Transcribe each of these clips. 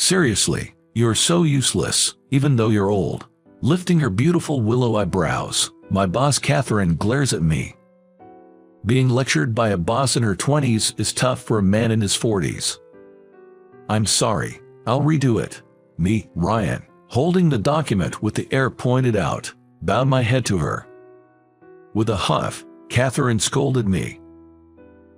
Seriously, you're so useless, even though you're old. Lifting her beautiful willow eyebrows, my boss Catherine glares at me. Being lectured by a boss in her 20s is tough for a man in his 40s. I'm sorry, I'll redo it. Me, Ryan, holding the document with the air pointed out, bowed my head to her. With a huff, Catherine scolded me.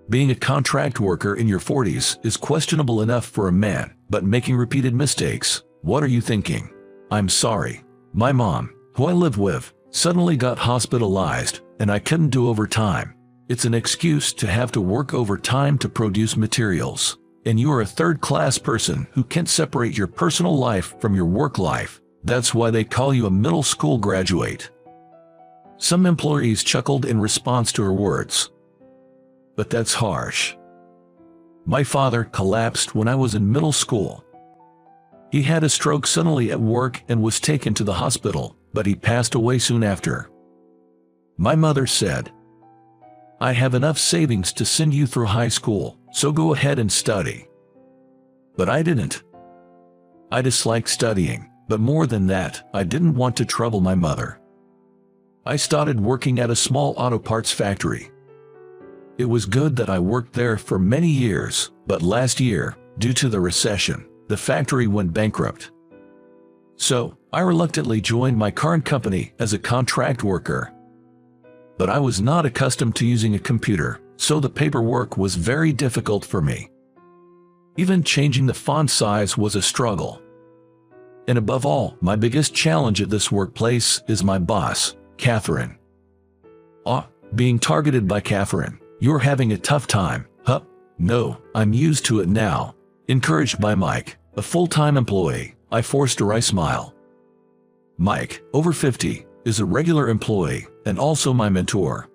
Being a contract worker in your 40s is questionable enough for a man, but making repeated mistakes, what are you thinking? I'm sorry. My mom, who I live with, suddenly got hospitalized, and I couldn't do overtime. It's an excuse to have to work overtime to produce materials. And you are a third-class person who can't separate your personal life from your work life. That's why they call you a middle school graduate. Some employees chuckled in response to her words. But that's harsh. My father collapsed when I was in middle school. He had a stroke suddenly at work and was taken to the hospital, but he passed away soon after. My mother said, I have enough savings to send you through high school, so go ahead and study. But I didn't. I disliked studying, but more than that, I didn't want to trouble my mother. I started working at a small auto parts factory. It was good that I worked there for many years, but last year, due to the recession, the factory went bankrupt. So, I reluctantly joined my current company as a contract worker. But I was not accustomed to using a computer, so the paperwork was very difficult for me. Even changing the font size was a struggle. And above all, my biggest challenge at this workplace is my boss, Catherine. Being targeted by Catherine. You're having a tough time, huh? No, I'm used to it now. Encouraged by Mike, a full-time employee, I forced a wry smile. Mike, over 50, is a regular employee and also my mentor.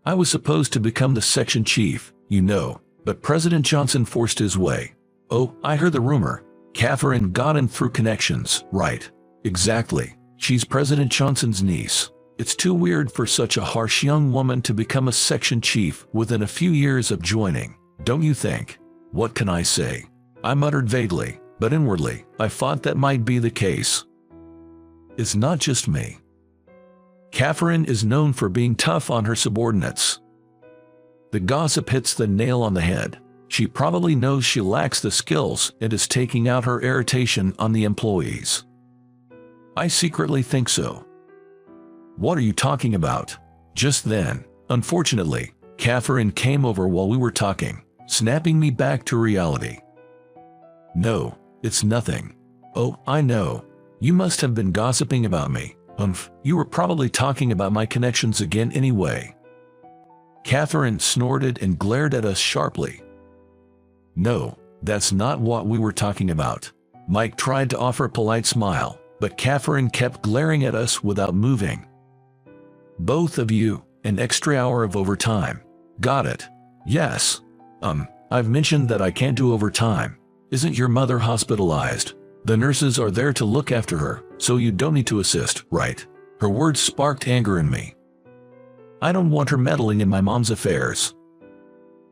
I was supposed to become the section chief, you know, but President Johnson forced his way. Oh, I heard the rumor. Catherine got in through connections, right? Exactly. She's President Johnson's niece. It's too weird for such a harsh young woman to become a section chief within a few years of joining, don't you think? What can I say? I muttered vaguely, but inwardly, I thought that might be the case. It's not just me. Catherine is known for being tough on her subordinates. The gossip hits the nail on the head. She probably knows she lacks the skills and is taking out her irritation on the employees. I secretly think so. What are you talking about? Just then, unfortunately, Catherine came over while we were talking, snapping me back to reality. No, it's nothing. Oh, I know. You must have been gossiping about me. You were probably talking about my connections again anyway. Catherine snorted and glared at us sharply. No, that's not what we were talking about. Mike tried to offer a polite smile, but Catherine kept glaring at us without moving. Both of you, an extra hour of overtime. Got it. Yes. I've mentioned that I can't do overtime. Isn't your mother hospitalized? The nurses are there to look after her, so you don't need to assist, right? Her words sparked anger in me. I don't want her meddling in my mom's affairs.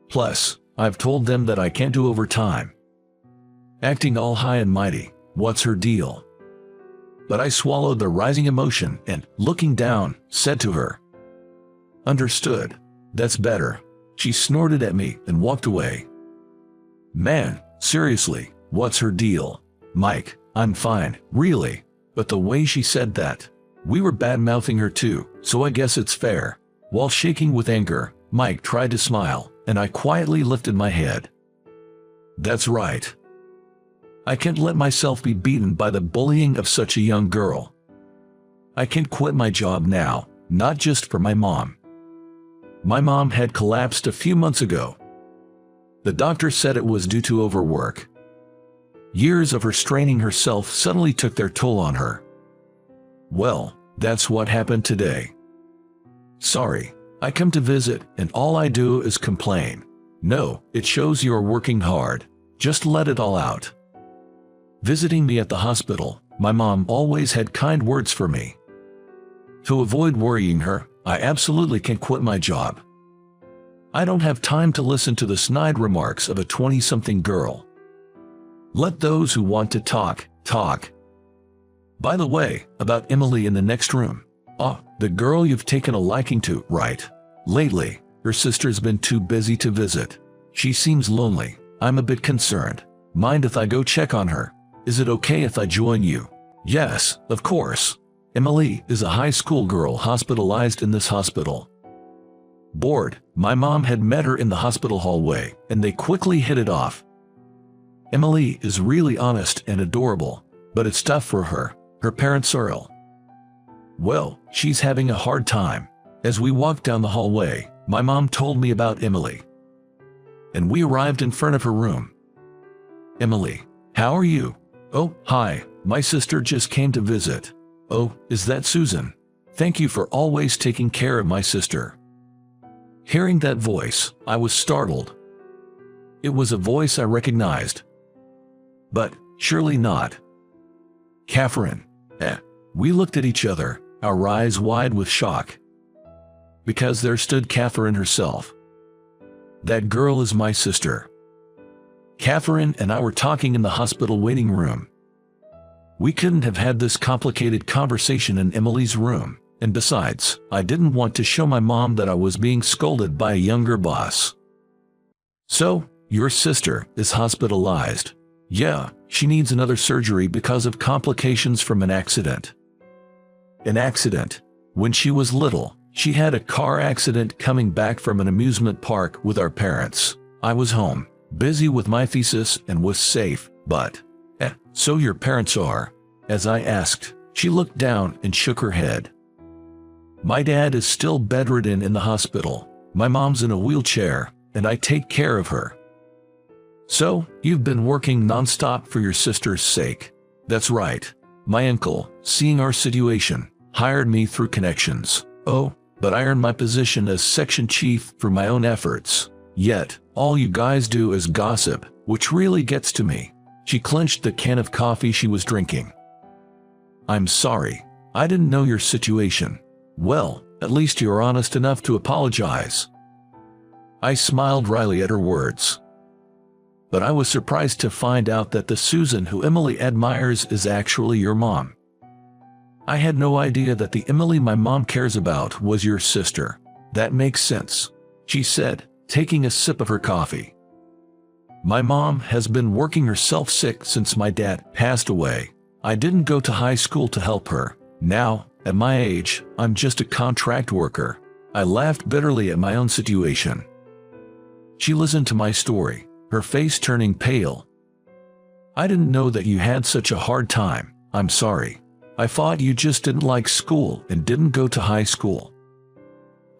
Plus, I've told them that I can't do overtime. Acting all high and mighty, what's her deal? But I swallowed the rising emotion and, looking down, said to her, Understood. That's better. She snorted at me and walked away. Man, seriously, what's her deal? Mike, I'm fine, really. But the way she said that, we were bad-mouthing her too, so I guess it's fair. While shaking with anger, Mike tried to smile, and I quietly lifted my head. That's right. I can't let myself be beaten by the bullying of such a young girl. I can't quit my job now, not just for my mom. My mom had collapsed a few months ago. The doctor said it was due to overwork. Years of her straining herself suddenly took their toll on her. Well, that's what happened today. Sorry, I come to visit and all I do is complain. No, it shows you're working hard. Just let it all out. Visiting me at the hospital, my mom always had kind words for me. To avoid worrying her, I absolutely can't quit my job. I don't have time to listen to the snide remarks of a 20-something girl. Let those who want to talk, talk. By the way, about Emily in the next room. The girl you've taken a liking to, right? Lately, her sister's been too busy to visit. She seems lonely. I'm a bit concerned. Mind if I go check on her? Is it okay if I join you? Yes, of course. Emily is a high school girl hospitalized in this hospital. Bored, my mom had met her in the hospital hallway, and they quickly hit it off. Emily is really honest and adorable, but it's tough for her. Her parents are ill. Well, she's having a hard time. As we walked down the hallway, my mom told me about Emily. And we arrived in front of her room. Emily, how are you? Oh, hi, my sister just came to visit. Oh, is that Susan? Thank you for always taking care of my sister. Hearing that voice, I was startled. It was a voice I recognized. But surely not. Catherine. We looked at each other, our eyes wide with shock. Because there stood Catherine herself. That girl is my sister. Catherine and I were talking in the hospital waiting room. We couldn't have had this complicated conversation in Emily's room, and besides, I didn't want to show my mom that I was being scolded by a younger boss. So, your sister is hospitalized. Yeah, she needs another surgery because of complications from an accident. An accident. When she was little, she had a car accident coming back from an amusement park with our parents. I was home, busy with my thesis and was safe, but, so your parents are? As I asked, she looked down and shook her head. My dad is still bedridden in the hospital. My mom's in a wheelchair, and I take care of her. So, you've been working non-stop for your sister's sake. That's right. My uncle, seeing our situation, hired me through connections. Oh, but I earned my position as section chief for my own efforts. Yet, all you guys do is gossip, which really gets to me. She clenched the can of coffee she was drinking. I'm sorry. I didn't know your situation. Well, at least you're honest enough to apologize. I smiled wryly at her words. But I was surprised to find out that the Susan who Emily admires is actually your mom. I had no idea that the Emily my mom cares about was your sister. That makes sense, she said, taking a sip of her coffee. My mom has been working herself sick since my dad passed away. I didn't go to high school to help her. Now, at my age, I'm just a contract worker. I laughed bitterly at my own situation. She listened to my story, her face turning pale. I didn't know that you had such a hard time. I'm sorry. I thought you just didn't like school and didn't go to high school.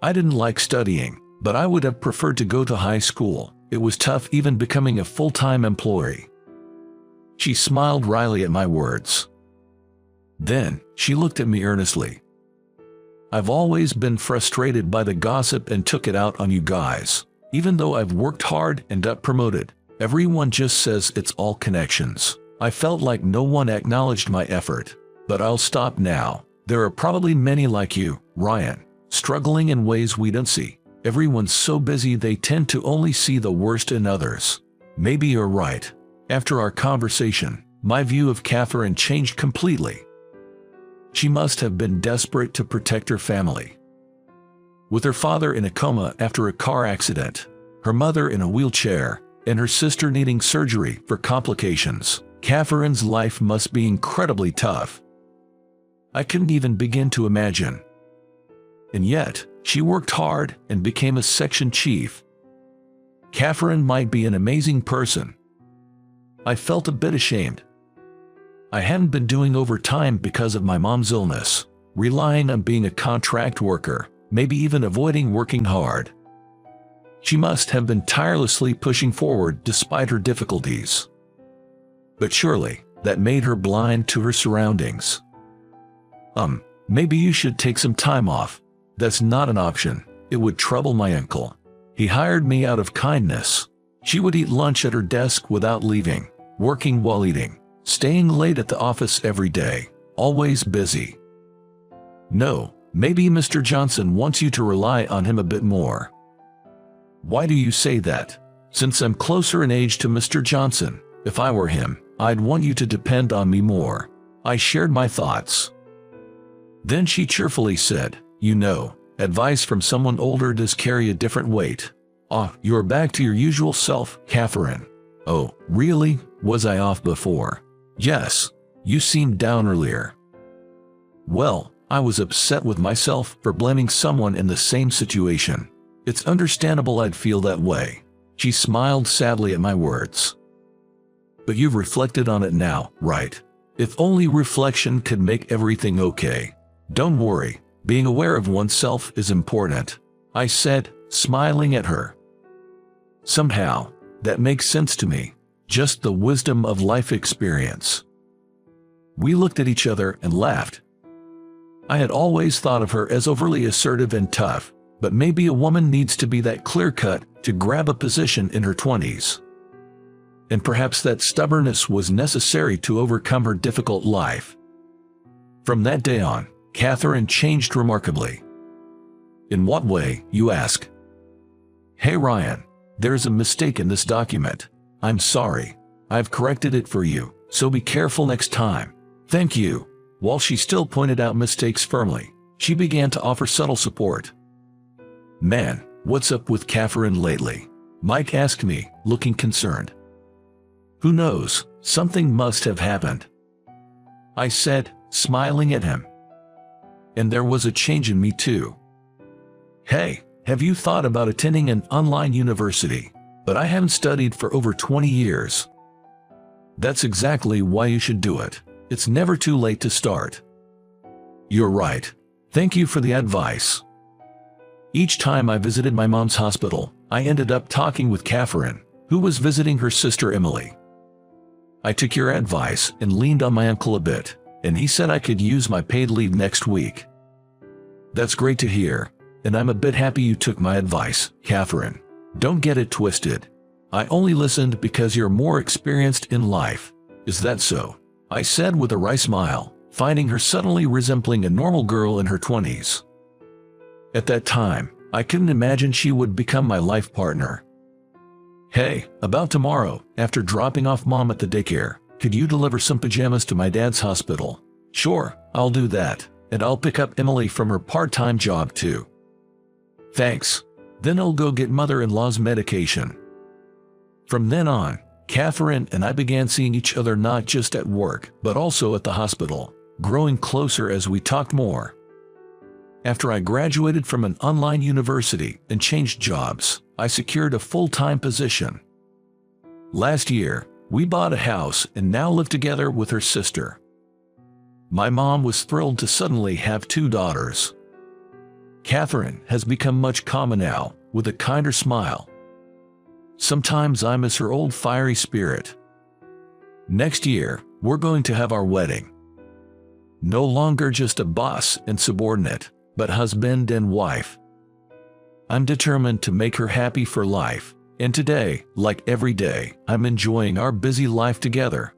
I didn't like studying, but I would have preferred to go to high school. It was tough even becoming a full-time employee. She smiled wryly at my words. Then, she looked at me earnestly. I've always been frustrated by the gossip and took it out on you guys. Even though I've worked hard and got promoted, everyone just says it's all connections. I felt like no one acknowledged my effort. But I'll stop now. There are probably many like you, Ryan, struggling in ways we don't see. Everyone's so busy they tend to only see the worst in others. Maybe you're right. After our conversation, my view of Catherine changed completely. She must have been desperate to protect her family. With her father in a coma after a car accident, her mother in a wheelchair, and her sister needing surgery for complications, Catherine's life must be incredibly tough. I couldn't even begin to imagine. And yet, she worked hard and became a section chief. Catherine might be an amazing person. I felt a bit ashamed. I hadn't been doing overtime because of my mom's illness, relying on being a contract worker, maybe even avoiding working hard. She must have been tirelessly pushing forward despite her difficulties. But surely, that made her blind to her surroundings. Maybe you should take some time off. That's not an option. It would trouble my uncle. He hired me out of kindness. She would eat lunch at her desk without leaving, working while eating, staying late at the office every day, always busy. No, maybe Mr. Johnson wants you to rely on him a bit more. Why do you say that? Since I'm closer in age to Mr. Johnson, if I were him, I'd want you to depend on me more. I shared my thoughts. Then she cheerfully said, you know, advice from someone older does carry a different weight. Ah, you're back to your usual self, Catherine. Oh, really? Was I off before? Yes. You seemed down earlier. Well, I was upset with myself for blaming someone in the same situation. It's understandable I'd feel that way. She smiled sadly at my words. But you've reflected on it now, right? If only reflection could make everything okay. Don't worry, being aware of oneself is important, I said, smiling at her. Somehow, that makes sense to me. Just the wisdom of life experience. We looked at each other and laughed. I had always thought of her as overly assertive and tough, but maybe a woman needs to be that clear-cut to grab a position in her 20s. And perhaps that stubbornness was necessary to overcome her difficult life. From that day on, Catherine changed remarkably. In what way, you ask? Hey Ryan, there's a mistake in this document. I'm sorry. I've corrected it for you, so be careful next time. Thank you. While she still pointed out mistakes firmly, she began to offer subtle support. Man, what's up with Catherine lately? Mike asked me, looking concerned. Who knows, something must have happened, I said, smiling at him. And there was a change in me too. Hey, have you thought about attending an online university? But I haven't studied for over 20 years. That's exactly why you should do it. It's never too late to start. You're right. Thank you for the advice. Each time I visited my mom's hospital, I ended up talking with Catherine, who was visiting her sister Emily. I took your advice and leaned on my uncle a bit, and he said I could use my paid leave next week. That's great to hear, and I'm a bit happy you took my advice, Catherine. Don't get it twisted. I only listened because you're more experienced in life. Is that so? I said with a wry smile, finding her suddenly resembling a normal girl in her 20s. At that time, I couldn't imagine she would become my life partner. Hey, about tomorrow, after dropping off mom at the daycare, could you deliver some pajamas to my dad's hospital? Sure, I'll do that, and I'll pick up Emily from her part-time job too. Thanks. Then I'll go get mother-in-law's medication. From then on, Catherine and I began seeing each other not just at work, but also at the hospital, growing closer as we talked more. After I graduated from an online university and changed jobs, I secured a full-time position. Last year, we bought a house and now live together with her sister. My mom was thrilled to suddenly have 2 daughters. Catherine has become much calmer now, with a kinder smile. Sometimes I miss her old fiery spirit. Next year, we're going to have our wedding. No longer just a boss and subordinate, but husband and wife. I'm determined to make her happy for life, and today, like every day, I'm enjoying our busy life together.